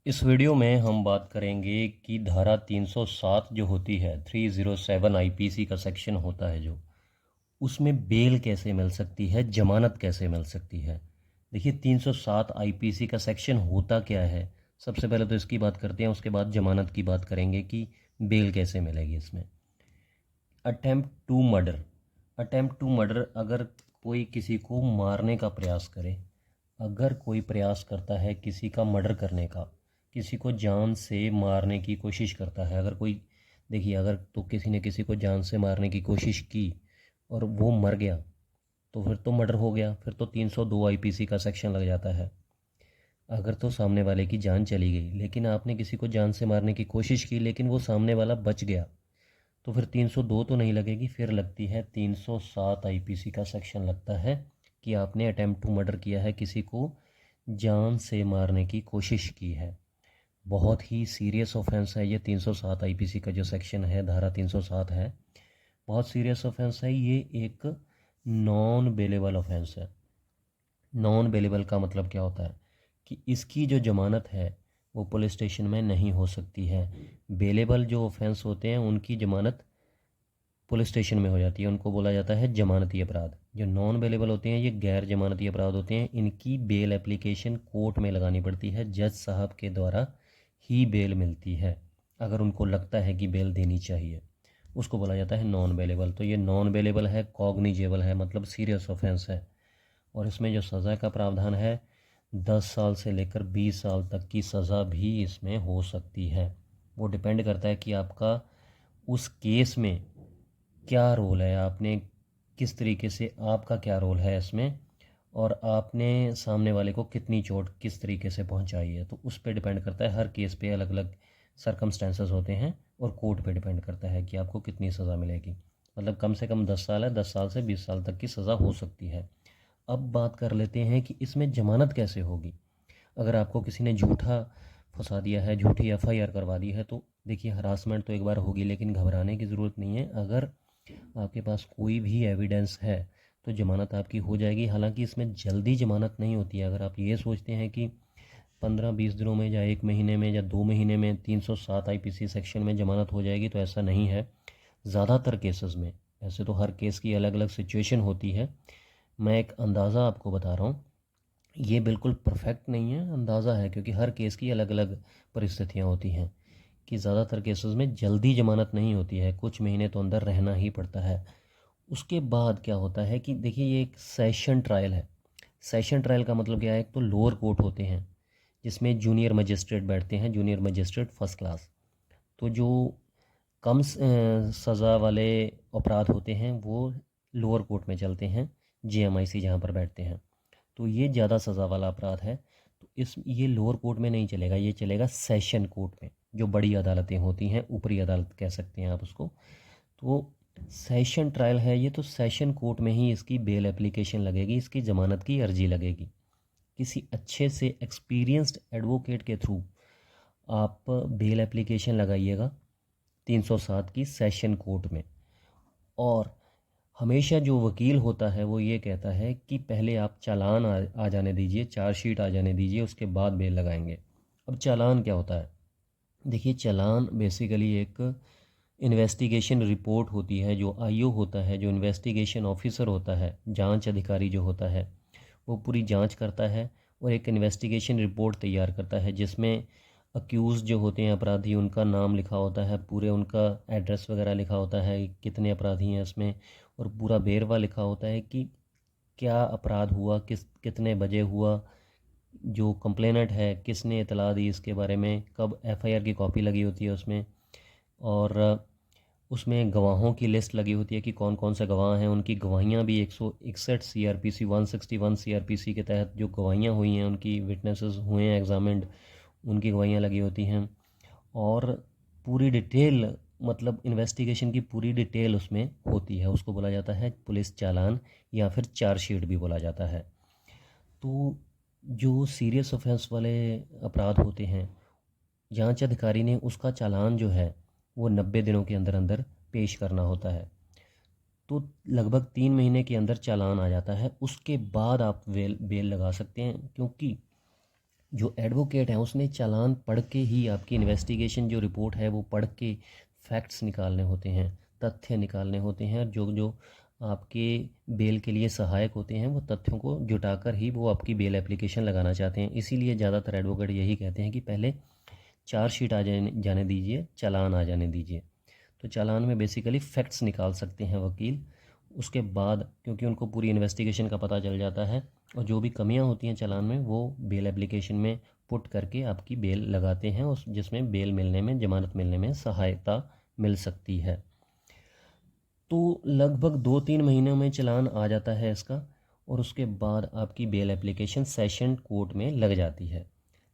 इस वीडियो में हम बात करेंगे कि धारा 307 जो होती है 307 आईपीसी का सेक्शन होता है जो उसमें बेल कैसे मिल सकती है, जमानत कैसे मिल सकती है। देखिए 307 आईपीसी का सेक्शन होता क्या है। सबसे पहले तो इसकी बात करते हैं, उसके बाद जमानत की बात करेंगे कि बेल कैसे मिलेगी इसमें। अटेम्प्ट टू मर्डर अगर कोई किसी को मारने का प्रयास करे, अगर कोई प्रयास करता है किसी का मर्डर करने का, किसी को जान से मारने की कोशिश करता है, अगर कोई देखिए अगर तो किसी ने किसी को जान से मारने की कोशिश की और वो मर गया तो फिर तो मर्डर हो गया, फिर तो 302 आईपीसी का सेक्शन लग जाता है। अगर तो सामने वाले की जान चली गई लेकिन आपने किसी को जान से मारने की कोशिश की लेकिन वो सामने वाला बच गया तो फिर 302 तो नहीं लगेगी, फिर लगती है 307 आईपीसी का सेक्शन लगता है कि आपने अटेम्प्ट टू मर्डर किया है, किसी को जान से मारने की कोशिश की है। बहुत ही सीरियस ऑफेंस है ये 307 आईपीसी का जो सेक्शन है, धारा 307 है, बहुत सीरियस ऑफेंस है। ये एक नॉन बेलेबल ऑफेंस है। नॉन बेलेबल का मतलब क्या होता है कि इसकी जो जमानत है वो पुलिस स्टेशन में नहीं हो सकती है। बेलेबल जो ऑफेंस होते हैं उनकी जमानत पुलिस स्टेशन में हो जाती है, उनको बोला जाता है जमानती अपराध। जो नॉन बेलेबल होते हैं ये गैर जमानती अपराध होते हैं, इनकी बेल एप्लीकेशन कोर्ट में लगानी पड़ती है, जज साहब के द्वारा ही बेल मिलती है। अगर उनको लगता है कि बेल देनी चाहिए उसको बोला जाता है नॉन बेलेबल। तो ये नॉन बेलेबल है, कॉग्निजेबल है, मतलब सीरियस ऑफेंस है। और इसमें जो सज़ा का प्रावधान है 10 साल से लेकर 20 साल तक की सज़ा भी इसमें हो सकती है। वो डिपेंड करता है कि आपका उस केस में क्या रोल है, आपने किस तरीके से, आपका क्या रोल है इसमें, और आपने सामने वाले को कितनी चोट किस तरीके से पहुंचाई है। तो उस पर डिपेंड करता है, हर केस पे अलग अलग सरकमस्टेंसेस होते हैं और कोर्ट पे डिपेंड करता है कि आपको कितनी सज़ा मिलेगी। मतलब कम से कम 10 साल है, 10 साल से 20 साल तक की सज़ा हो सकती है। अब बात कर लेते हैं कि इसमें ज़मानत कैसे होगी। अगर आपको किसी ने झूठा फंसा दिया है, झूठी एफआईआर करवा दी है, तो देखिए हरासमेंट तो एक बार होगी लेकिन घबराने की ज़रूरत नहीं है। अगर आपके पास कोई भी एविडेंस है तो ज़मानत आपकी हो जाएगी। हालांकि इसमें जल्दी ज़मानत नहीं होती है। अगर आप ये सोचते हैं कि 15-20 दिनों में या 1 महीने में या 2 महीने में 307 आईपीसी सेक्शन में ज़मानत हो जाएगी, तो ऐसा नहीं है। ज़्यादातर केसेस में, ऐसे तो हर केस की अलग अलग सिचुएशन होती है, मैं एक अंदाज़ा आपको बता रहा हूँ, ये बिल्कुल परफेक्ट नहीं है, अंदाज़ा है, क्योंकि हर केस की अलग अलग परिस्थितियाँ होती हैं कि ज़्यादातर केसेस में जल्दी ज़मानत नहीं होती है, कुछ महीने तो अंदर रहना ही पड़ता है। उसके बाद क्या होता है कि देखिए ये एक सेशन ट्रायल है। सेशन ट्रायल का मतलब क्या है, एक तो लोअर कोर्ट होते हैं जिसमें जूनियर मजिस्ट्रेट बैठते हैं, जूनियर मजिस्ट्रेट फर्स्ट क्लास। तो जो कम सज़ा वाले अपराध होते हैं वो लोअर कोर्ट में चलते हैं, जेएमआईसी जहाँ पर बैठते हैं। तो ये ज़्यादा सज़ा वाला अपराध है, तो इस ये लोअर कोर्ट में नहीं चलेगा, ये चलेगा सेशन कोर्ट में, जो बड़ी अदालतें होती हैं, ऊपरी अदालत कह सकते हैं आप उसको। तो सेशन ट्रायल है ये, तो सेशन कोर्ट में ही इसकी बेल एप्लीकेशन लगेगी, इसकी ज़मानत की अर्जी लगेगी। किसी अच्छे से एक्सपीरियंस्ड एडवोकेट के थ्रू आप बेल एप्लीकेशन लगाइएगा 307 की सेशन कोर्ट में। और हमेशा जो वकील होता है वो ये कहता है कि पहले आप चालान आ जाने दीजिए, चार्जशीट आ जाने दीजिए, उसके बाद बेल लगाएंगे। अब चालान क्या होता है, देखिए चालान बेसिकली एक इन्वेस्टिगेशन रिपोर्ट होती है। जो आईओ होता है, जो इन्वेस्टिगेशन ऑफिसर होता है, जांच अधिकारी जो होता है, वो पूरी जांच करता है और एक इन्वेस्टिगेशन रिपोर्ट तैयार करता है जिसमें अक्यूज़ जो होते हैं, अपराधी, उनका नाम लिखा होता है, पूरे उनका एड्रेस वगैरह लिखा होता है, कितने अपराधी हैं इसमें, और पूरा बेरवा लिखा होता है कि क्या अपराध हुआ, कितने बजे हुआ, जो कंप्लेनेंट है किसने इतला दी इसके बारे में, कब एफआईआर की कॉपी लगी होती है उसमें। और उसमें गवाहों की लिस्ट लगी होती है कि कौन कौन से गवाह हैं, उनकी गवाहियाँ भी 161 सीआरपीसी 161 सीआरपीसी के तहत जो गवाहियाँ हुई हैं, उनकी विटनेसेस हुए हैं एग्जामिन्ड, उनकी गवाहियाँ लगी होती हैं। और पूरी डिटेल, मतलब इन्वेस्टिगेशन की पूरी डिटेल उसमें होती है, उसको बोला जाता है पुलिस चालान या फिर चार्जशीट भी बोला जाता है। तो जो सीरियस ऑफेंस वाले अपराध होते हैं, जांच अधिकारी ने उसका चालान जो है वो 90 दिनों के अंदर अंदर पेश करना होता है। तो लगभग 3 महीने के अंदर चालान आ जाता है, उसके बाद आप बेल लगा सकते हैं। क्योंकि जो एडवोकेट है उसने चालान पढ़ के ही आपकी इन्वेस्टिगेशन जो रिपोर्ट है वो पढ़ के फैक्ट्स निकालने होते हैं, तथ्य निकालने होते हैं, और जो जो आपके बेल के लिए सहायक होते हैं वो तथ्यों को जुटाकर ही वो आपकी बेल एप्लीकेशन लगाना चाहते हैं। इसीलिए ज़्यादातर एडवोकेट यही कहते हैं कि पहले चार्जशीट आ जाने दीजिए, चालान आ जाने दीजिए। तो चालान में बेसिकली फैक्ट्स निकाल सकते हैं वकील। उसके बाद क्योंकि उनको पूरी इन्वेस्टिगेशन का पता चल जाता है, और जो भी कमियां होती हैं चालान में वो बेल एप्लीकेशन में पुट करके आपकी बेल लगाते हैं, उस जिसमें बेल मिलने में, जमानत मिलने में सहायता मिल सकती है। तो लगभग 2-3 महीनों में चालान आ जाता है इसका, और उसके बाद आपकी बेल एप्लीकेशन सेशन कोर्ट में लग जाती है।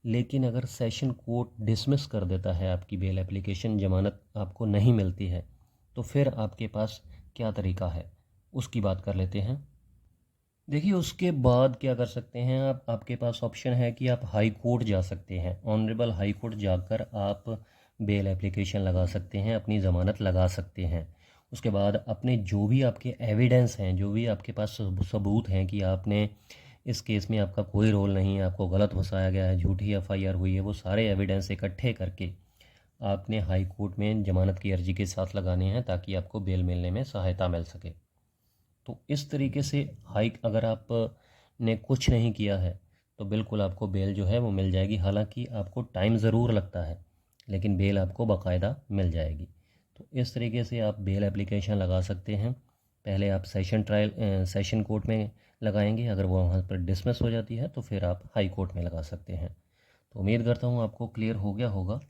लेकिन अगर सेशन कोर्ट डिसमिस कर देता है आपकी बेल एप्लीकेशन, जमानत आपको नहीं मिलती है, तो फिर आपके पास क्या तरीका है उसकी बात कर लेते हैं। देखिए उसके बाद क्या कर सकते हैं आप, आपके पास ऑप्शन है कि आप हाई कोर्ट जा सकते हैं। ऑनरेबल हाई कोर्ट जाकर आप बेल एप्लीकेशन लगा सकते हैं, अपनी ज़मानत लगा सकते हैं। उसके बाद अपने जो भी आपके एविडेंस हैं, जो भी आपके पास सबूत हैं कि आपने इस केस में आपका कोई रोल नहीं है, आपको गलत फंसाया गया है, झूठी एफआईआर हुई है, वो सारे एविडेंस इकट्ठे करके आपने हाई कोर्ट में जमानत की अर्जी के साथ लगाने हैं, ताकि आपको बेल मिलने में सहायता मिल सके। तो इस तरीके से हाइक अगर आप ने कुछ नहीं किया है तो बिल्कुल आपको बेल जो है वो मिल जाएगी। हालांकि आपको टाइम ज़रूर लगता है, लेकिन बेल आपको बाकायदा मिल जाएगी। तो इस तरीके से आप बेल एप्लीकेशन लगा सकते हैं। पहले आप सेशन कोर्ट में लगाएंगे, अगर वो वहाँ पर डिसमिस हो जाती है तो फिर आप हाई कोर्ट में लगा सकते हैं। तो उम्मीद करता हूँ आपको क्लियर हो गया होगा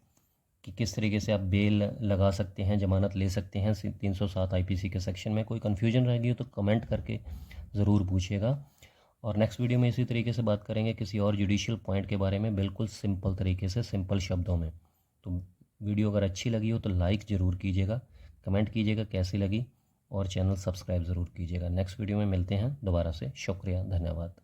कि किस तरीके से आप बेल लगा सकते हैं, ज़मानत ले सकते हैं 307 आईपीसी के सेक्शन में। कोई कन्फ्यूजन रह गई हो तो कमेंट करके ज़रूर पूछिएगा। और नेक्स्ट वीडियो में इसी तरीके से बात करेंगे किसी और जुडिशियल पॉइंट के बारे में, बिल्कुल सिंपल तरीके से, सिंपल शब्दों में। तो वीडियो अगर अच्छी लगी हो तो लाइक ज़रूर कीजिएगा, कमेंट कीजिएगा कैसी लगी, और चैनल सब्सक्राइब ज़रूर कीजिएगा। नेक्स्ट वीडियो में मिलते हैं दोबारा से। शुक्रिया, धन्यवाद।